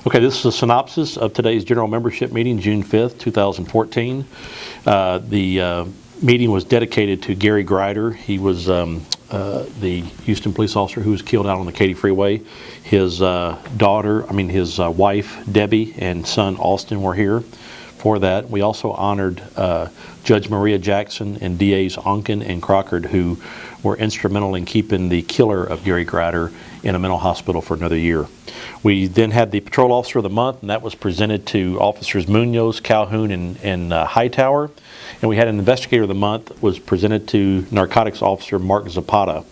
Okay, this is a synopsis of today's general membership meeting, June 5th, 2014. The meeting was dedicated to Gary Grider. He was the Houston police officer who was killed out on the Katy Freeway. His his wife, Debbie, and son, Austin, were here for that. We also honored Judge Maria Jackson and DAs Onken and Crockard, who were instrumental in keeping the killer of Gary Grider in a mental hospital for another year. We then had the Patrol Officer of the Month, and that was presented to Officers Munoz, Calhoun, and Hightower. And we had an Investigator of the Month, was presented to Narcotics Officer Mark Zapata.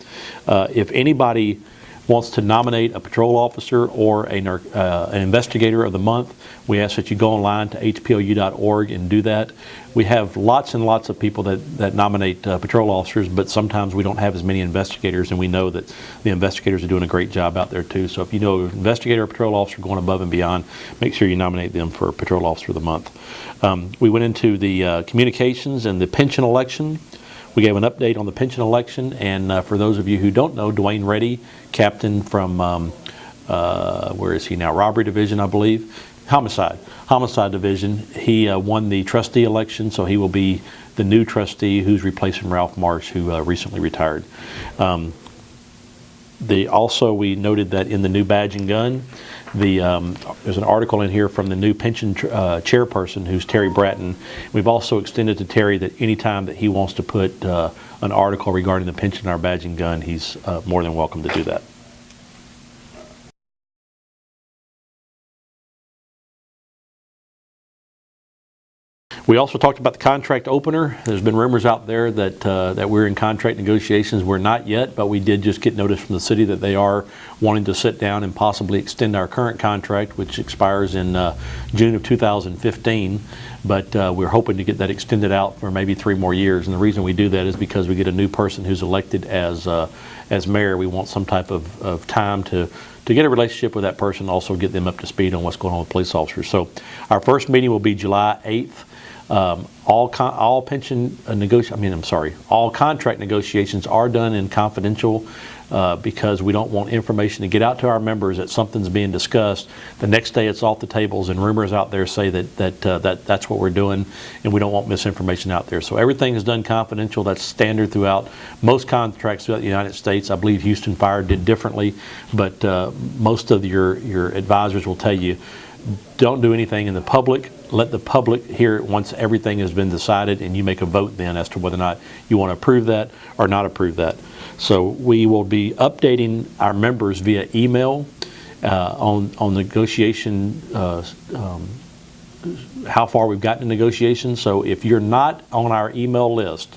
If anybody wants to nominate a patrol officer or an investigator of the month, we ask that you go online to hpou.org and do that. We have lots and lots of people that nominate patrol officers, but sometimes we don't have as many investigators, and we know that the investigators are doing a great job out there too. So if you know an investigator or patrol officer going above and beyond, make sure you nominate them for Patrol Officer of the Month. We went into the communications and the pension election. We gave an update on the pension election, and for those of you who don't know, Dwayne Reddy, captain from, where is he now? Robbery Division, I believe. Homicide Division. He won the trustee election, so he will be the new trustee who's replacing Ralph Marsh, who recently retired. Also, we noted that in the new badge and gun, there's an article in here from the new pension chairperson, who's Terry Bratton. We've also extended to Terry that anytime that he wants to put an article regarding the pension in our badge and gun, he's more than welcome to do that. We also talked about the contract opener. There's been rumors out there that we're in contract negotiations. We're not yet, but we did just get notice from the city that they are wanting to sit down and possibly extend our current contract, which expires in June of 2015. But we're hoping to get that extended out for maybe 3 more years. And the reason we do that is because we get a new person who's elected as mayor. We want some type of time to get a relationship with that person, also get them up to speed on what's going on with police officers. So our first meeting will be July 8th. All contract negotiations are done in confidential because we don't want information to get out to our members that something's being discussed. The next day it's off the tables, and rumors out there say that's what we're doing, and we don't want misinformation out there. So everything is done confidential. That's standard throughout most contracts throughout the United States. I believe Houston Fire did differently, but most of your advisors will tell you, don't do anything in the public. Let the public hear it once everything has been decided, and you make a vote then as to whether or not you want to approve that or not approve that. So we will be updating our members via email on negotiation, how far we've gotten in negotiations. So if you're not on our email list,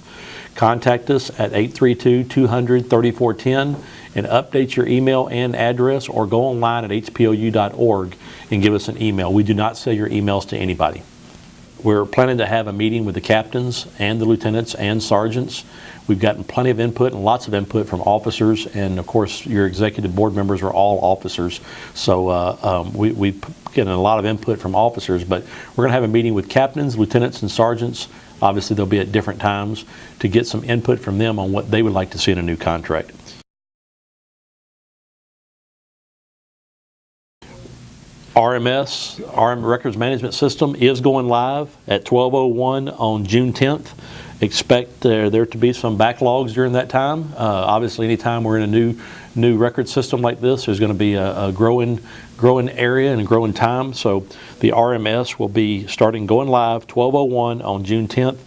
contact us at 832-200-3410 and update your email and address, or go online at hpou.org and give us an email. We do not sell your emails to anybody. We're planning to have a meeting with the captains and the lieutenants and sergeants. We've gotten plenty of input and lots of input from officers, and of course your executive board members are all officers. So we've gotten a lot of input from officers, but we're going to have a meeting with captains, lieutenants, and sergeants. Obviously they'll be at different times to get some input from them on what they would like to see in a new contract. RMS, RM Records Management System, is going live at 12:01 on June 10th. Expect there to be some backlogs during that time. Obviously, anytime we're in a new record system like this, there's going to be a growing area and a growing time. So the RMS will be going live 12:01 on June 10th.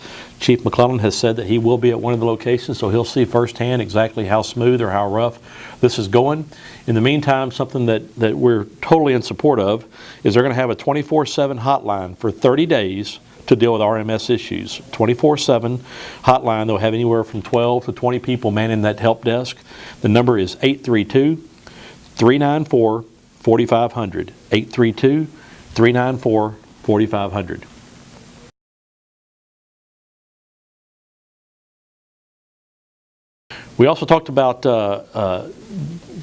Chief McClellan has said that he will be at one of the locations, so he'll see firsthand exactly how smooth or how rough this is going. In the meantime, something that we're totally in support of is they're going to have a 24/7 hotline for 30 days to deal with RMS issues. 24/7 hotline. They'll have anywhere from 12 to 20 people manning that help desk. The number is 832-394-4500. 832-394-4500. We also talked about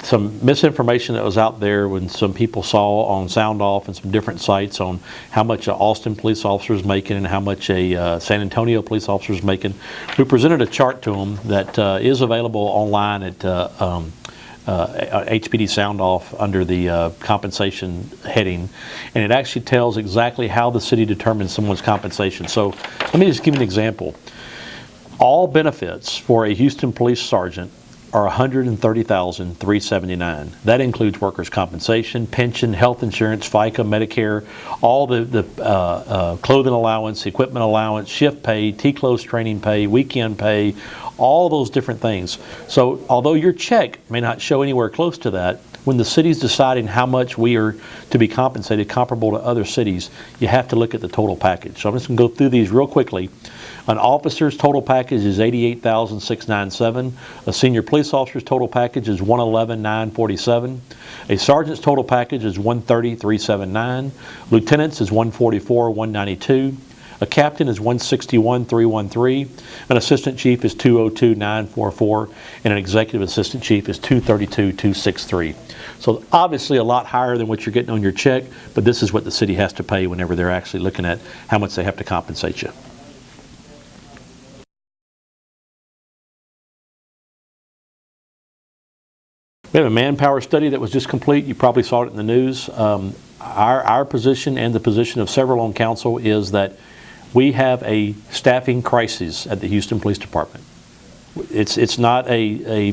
some misinformation that was out there when some people saw on Sound Off and some different sites on how much an Austin police officer is making and how much a San Antonio police officer is making. We presented a chart to them that is available online at HPD sound off under the compensation heading, and it actually tells exactly how the city determines someone's compensation. So let me just give you an example. All benefits for a Houston police sergeant are $130,379. That includes workers' compensation, pension, health insurance, FICA, Medicare, all the clothing allowance, equipment allowance, shift pay, T-close training pay, weekend pay, all those different things. So although your check may not show anywhere close to that, when the city's deciding how much we are to be compensated comparable to other cities, you have to look at the total package. So I'm just going to go through these real quickly. An officer's total package is $88,697. A senior police officer's total package is $111,947. A sergeant's total package is $130,379. Lieutenant's is $144,192. A captain is $161,313. An assistant chief is $202,944. And an executive assistant chief is $232,263. So obviously a lot higher than what you're getting on your check, but this is what the city has to pay whenever they're actually looking at how much they have to compensate you. We have a manpower study that was just complete. You probably saw it in the news. Our position and the position of several on council is that we have a staffing crisis at the Houston Police Department. It's not a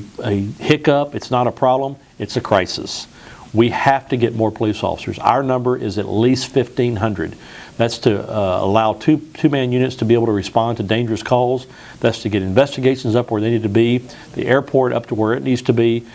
hiccup. It's not a problem. It's a crisis. We have to get more police officers. Our number is at least 1,500. That's to allow two-man units to be able to respond to dangerous calls. That's to get investigations up where they need to be, the airport up to where it needs to be.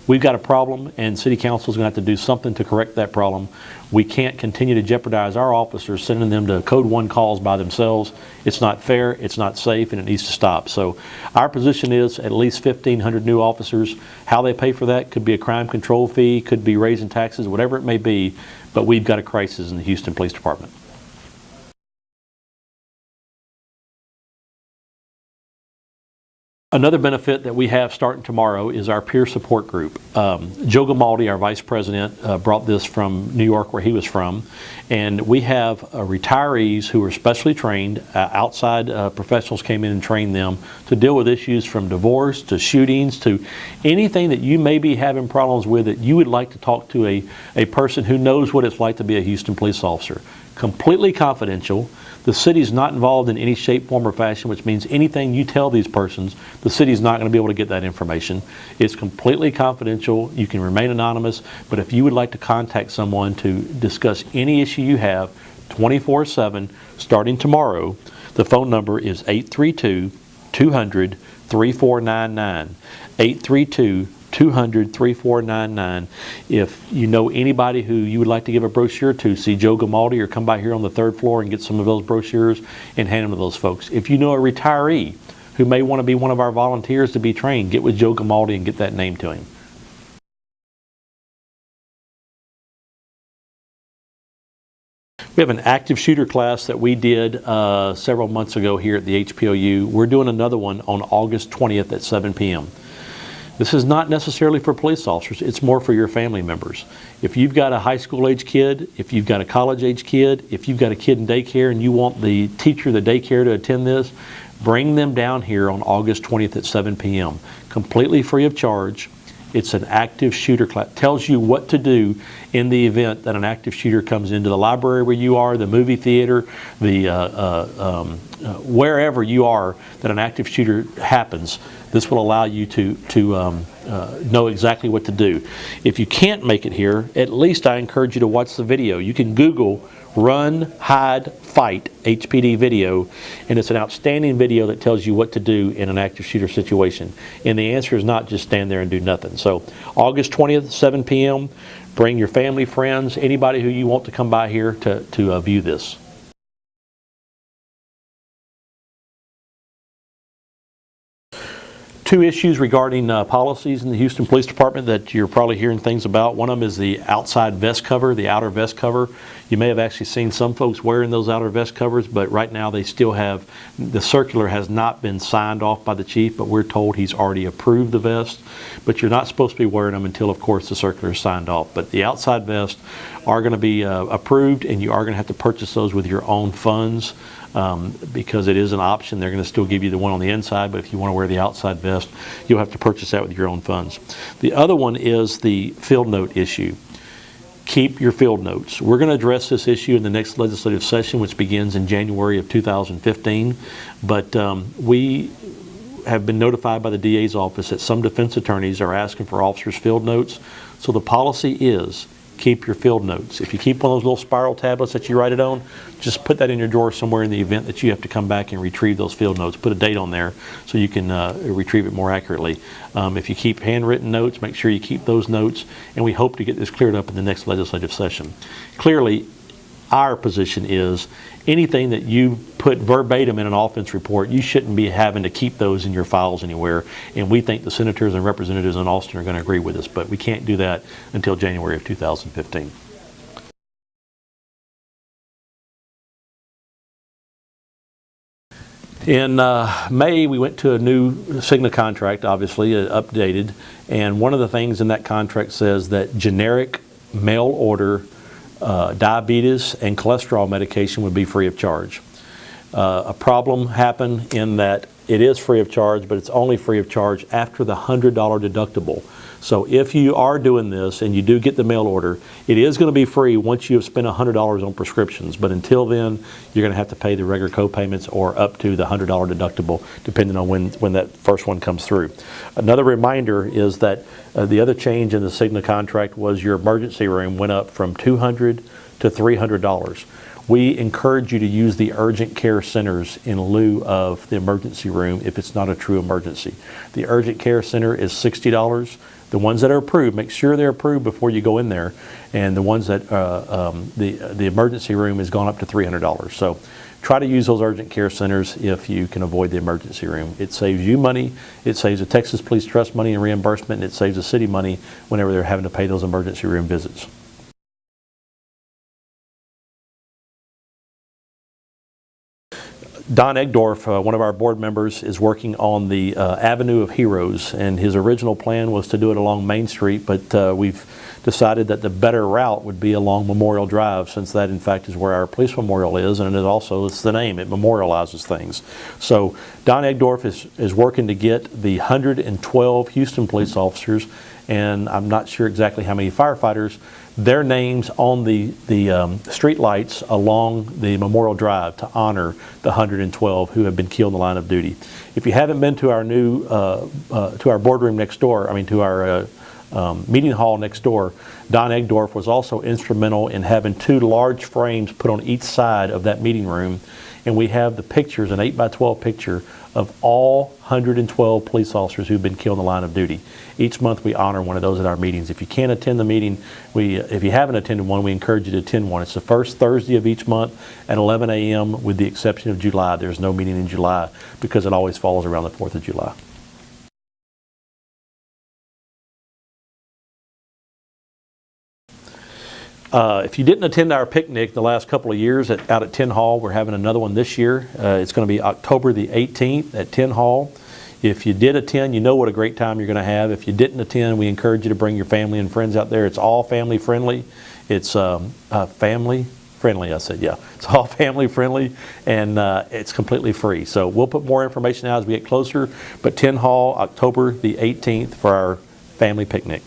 We've got a problem, and City Council is going to have to do something to correct that problem. We can't continue to jeopardize our officers, sending them to Code 1 calls by themselves. It's not fair, it's not safe, and it needs to stop. So our position is at least 1,500 new officers. How they pay for that could be a crime control fee, could be raising taxes, whatever it may be, but we've got a crisis in the Houston Police Department. Another benefit that we have starting tomorrow is our peer support group. Joe Gamaldi, our vice president, brought this from New York where he was from, and we have retirees who are specially trained. Outside professionals came in and trained them to deal with issues from divorce to shootings to anything that you may be having problems with that you would like to talk to a person who knows what it's like to be a Houston police officer. Completely confidential. The city's not involved in any shape, form, or fashion, which means anything you tell these persons, the city's not going to be able to get that information. It's completely confidential. You can remain anonymous, but if you would like to contact someone to discuss any issue you have 24/7, starting tomorrow, the phone number is 832-200-3499. 832-200-3499. If you know anybody who you would like to give a brochure to, see Joe Gamaldi or come by here on the third floor and get some of those brochures and hand them to those folks. If you know a retiree who may want to be one of our volunteers to be trained, get with Joe Gamaldi and get that name to him. We have an active shooter class that we did several months ago here at the HPOU. We're doing another one on August 20th at 7 p.m. This is not necessarily for police officers, it's more for your family members. If you've got a high school age kid, if you've got a college age kid, if you've got a kid in daycare and you want the teacher of the daycare to attend this, bring them down here on August 20th at 7 p.m. Completely free of charge. It's an active shooter class. Tells you what to do in the event that an active shooter comes into the library where you are, the movie theater, the wherever you are that an active shooter happens. This will allow you to know exactly what to do. If you can't make it here, at least I encourage you to watch the video. You can Google Run, Hide, Fight HPD video, and it's an outstanding video that tells you what to do in an active shooter situation. And the answer is not just stand there and do nothing. So August 20th, 7 p.m., bring your family, friends, anybody who you want to come by here to view this. Two issues regarding policies in the Houston Police Department that you're probably hearing things about. One of them is the outside vest cover, the outer vest cover. You may have actually seen some folks wearing those outer vest covers, but right now they still have, the circular has not been signed off by the chief, but we're told he's already approved the vest. But you're not supposed to be wearing them until, of course, the circular is signed off. But the outside vests are going to be approved, and you are going to have to purchase those with your own funds. because it is an option. They're going to still give you the one on the inside, but if you want to wear the outside vest, you'll have to purchase that with your own funds. The other one is the field note issue. Keep your field notes. We're going to address this issue in the next legislative session, which begins in January of 2015, but we have been notified by the DA's office that some defense attorneys are asking for officers' field notes. So the policy is keep your field notes. If you keep one of those little spiral tablets that you write it on, just put that in your drawer somewhere in the event that you have to come back and retrieve those field notes. Put a date on there so you can retrieve it more accurately. If you keep handwritten notes, make sure you keep those notes, and we hope to get this cleared up in the next legislative session. Clearly, our position is anything that you put verbatim in an offense report, you shouldn't be having to keep those in your files anywhere. And we think the senators and representatives in Austin are going to agree with us, but we can't do that until January of 2015. In May, we went to a new Cigna contract, obviously, updated, and one of the things in that contract says that generic mail order diabetes and cholesterol medication would be free of charge. A problem happened in that it is free of charge, but it's only free of charge after the $100 deductible. So if you are doing this and you do get the mail order, it is going to be free once you have spent $100 on prescriptions. But until then, you're going to have to pay the regular co-payments or up to the $100 deductible, depending on when that first one comes through. Another reminder is that the other change in the Cigna contract was your emergency room went up from $200 to $300. We encourage you to use the urgent care centers in lieu of the emergency room if it's not a true emergency. The urgent care center is $60. The ones that are approved, make sure they're approved before you go in there. And the ones that, the emergency room has gone up to $300. So try to use those urgent care centers if you can avoid the emergency room. It saves you money, it saves the Texas Police Trust money and reimbursement, and it saves the city money whenever they're having to pay those emergency room visits. Don Egdorf, one of our board members, is working on the Avenue of Heroes, and his original plan was to do it along Main Street, but we've decided that the better route would be along Memorial Drive, since that in fact is where our police memorial is, and it's the name, it memorializes things. So Don Egdorf is working to get the 112 Houston police officers, and I'm not sure exactly how many firefighters, their names on the street lights along the Memorial Drive to honor the 112 who have been killed in the line of duty. If you haven't been to our new, to our boardroom next door, to our meeting hall next door, Don Egdorf was also instrumental in having 2 large frames put on each side of that meeting room, and we have the pictures, an 8x12 picture of all 112 police officers who've been killed in the line of duty. Each month we honor one of those at our meetings. If you can't attend the meeting, if you haven't attended one, we encourage you to attend one. It's the first Thursday of each month at 11 a.m. with the exception of July. There's no meeting in July because it always falls around the 4th of July. If you didn't attend our picnic the last couple of years out at Tin Hall, we're having another one this year. It's going to be October the 18th at Tin Hall. If you did attend, you know what a great time you're going to have. If you didn't attend, we encourage you to bring your family and friends out there. It's all family friendly. It's family friendly, I said, yeah. It's all family friendly, and it's completely free. So we'll put more information out as we get closer, but Tin Hall, October the 18th for our family picnic.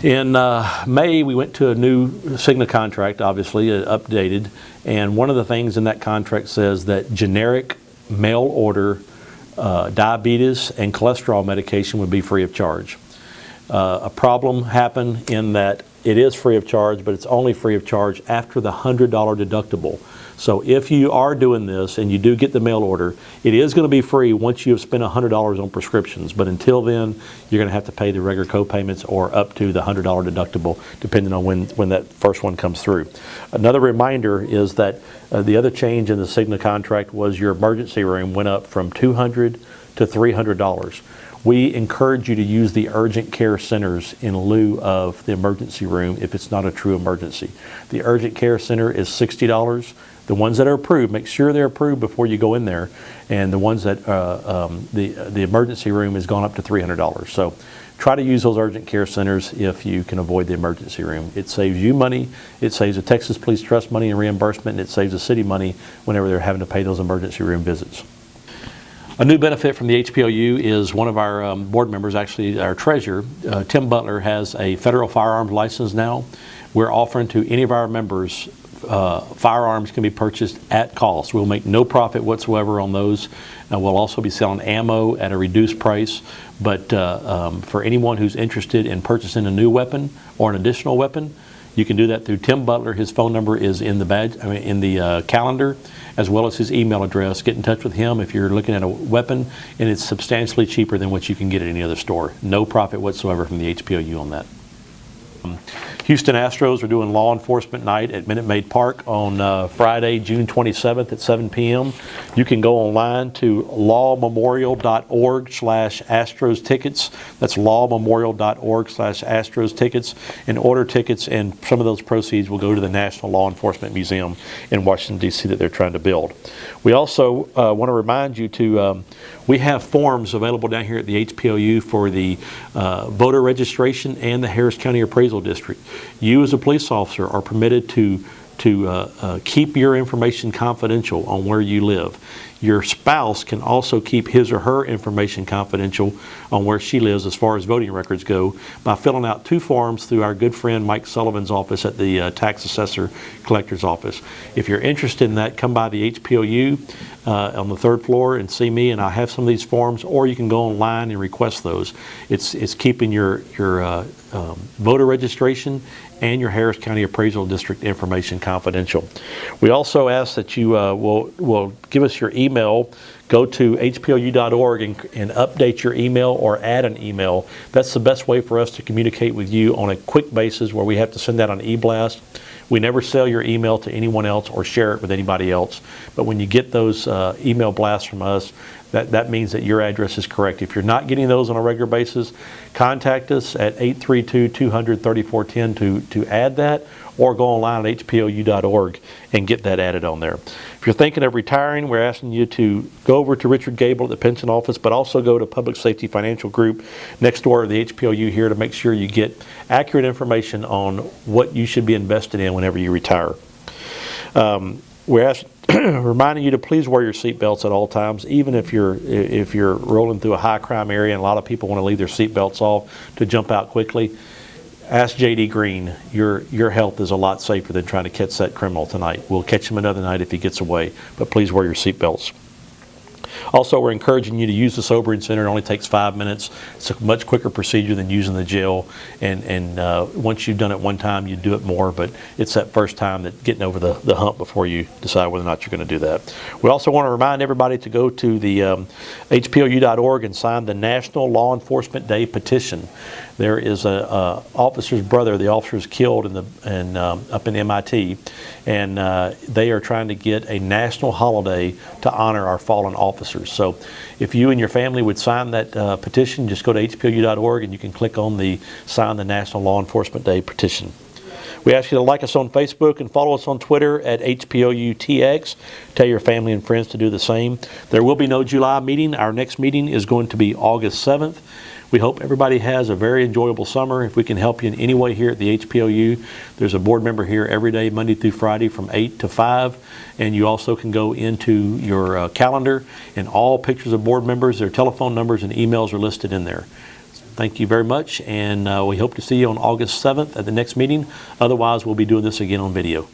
In May, we went to a new Cigna contract, obviously, updated, and one of the things in that contract says that generic mail order diabetes and cholesterol medication would be free of charge. A problem happened in that it is free of charge, but it's only free of charge after the $100 deductible. So if you are doing this and you do get the mail order, it is going to be free once you have spent $100 on prescriptions. But until then, you're going to have to pay the regular co-payments or up to the $100 deductible, depending on when that first one comes through. Another reminder is that the other change in the Cigna contract was your emergency room went up from $200 to $300. We encourage you to use the urgent care centers in lieu of the emergency room if it's not a true emergency. The urgent care center is $60. The ones that are approved, make sure they're approved before you go in there. And the ones that, the emergency room has gone up to $300. So try to use those urgent care centers if you can avoid the emergency room. It saves you money, it saves the Texas Police Trust money and reimbursement, and it saves the city money whenever they're having to pay those emergency room visits. A new benefit from the HPOU is one of our board members, actually our treasurer, Tim Butler, has a federal firearms license now. We're offering to any of our members firearms can be purchased at cost. We'll make no profit whatsoever on those. We'll also be selling ammo at a reduced price, but for anyone who's interested in purchasing a new weapon or an additional weapon, you can do that through Tim Butler. His phone number is in the badge, in the calendar, as well as his email address. Get in touch with him if you're looking at a weapon, and it's substantially cheaper than what you can get at any other store. No profit whatsoever from the HPOU on that. Houston Astros are doing Law Enforcement Night at Minute Maid Park on Friday, June 27th at 7 p.m. You can go online to lawmemorial.org/Astros tickets. That's lawmemorial.org/Astros tickets, and order tickets, and some of those proceeds will go to the National Law Enforcement Museum in Washington, D.C. that they're trying to build. We also want to remind you to we have forms available down here at the HPOU for the voter registration and the Harris County Appraisal District. You as a police officer are permitted to keep your information confidential on where you live. Your spouse can also keep his or her information confidential on where she lives as far as voting records go by filling out 2 forms through our good friend Mike Sullivan's office at the Tax Assessor Collector's Office. If you're interested in that, come by the HPOU on the 3rd floor and see me, and I'll have some of these forms, or you can go online and request those. It's keeping your voter registration and your Harris County Appraisal District information confidential. We also ask that you will give us your email. Go to hpou.org and update your email or add an email. That's the best way for us to communicate with you on a quick basis where we have to send out an e-blast. We never sell your email to anyone else or share it with anybody else. But when you get those email blasts from us, that means that your address is correct. If you're not getting those on a regular basis, contact us at 832-200-3410 to add that, or go online at hpou.org and get that added on there. If you're thinking of retiring, we're asking you to go over to Richard Gable at the pension office, but also go to Public Safety Financial Group next door to the HPOU here to make sure you get accurate information on what you should be invested in whenever you retire. We're reminding you to please wear your seatbelts at all times, even if you're rolling through a high crime area and a lot of people want to leave their seatbelts off to jump out quickly. Ask J.D. Green. Your health is a lot safer than trying to catch that criminal tonight. We'll catch him another night if he gets away, but please wear your seatbelts. Also, we're encouraging you to use the sobering center. It only takes 5 minutes. It's a much quicker procedure than using the jail. And once you've done it one time, you do it more. But it's that first time that getting over the hump before you decide whether or not you're going to do that. We also want to remind everybody to go to the hpou.org and sign the National Law Enforcement Day petition. There is a officer's brother. The officer is killed up in MIT, and they are trying to get a national holiday to honor our fallen officers. So if you and your family would sign that petition, just go to hpou.org and you can click on the Sign the National Law Enforcement Day petition. We ask you to like us on Facebook and follow us on Twitter at HPOUTX. Tell your family and friends to do the same. There will be no July meeting. Our next meeting is going to be August 7th. We hope everybody has a very enjoyable summer. If we can help you in any way here at the HPOU, there's a board member here every day, Monday through Friday from 8 to 5. And you also can go into your calendar, and all pictures of board members, their telephone numbers and emails are listed in there. Thank you very much, and we hope to see you on August 7th at the next meeting. Otherwise, we'll be doing this again on video.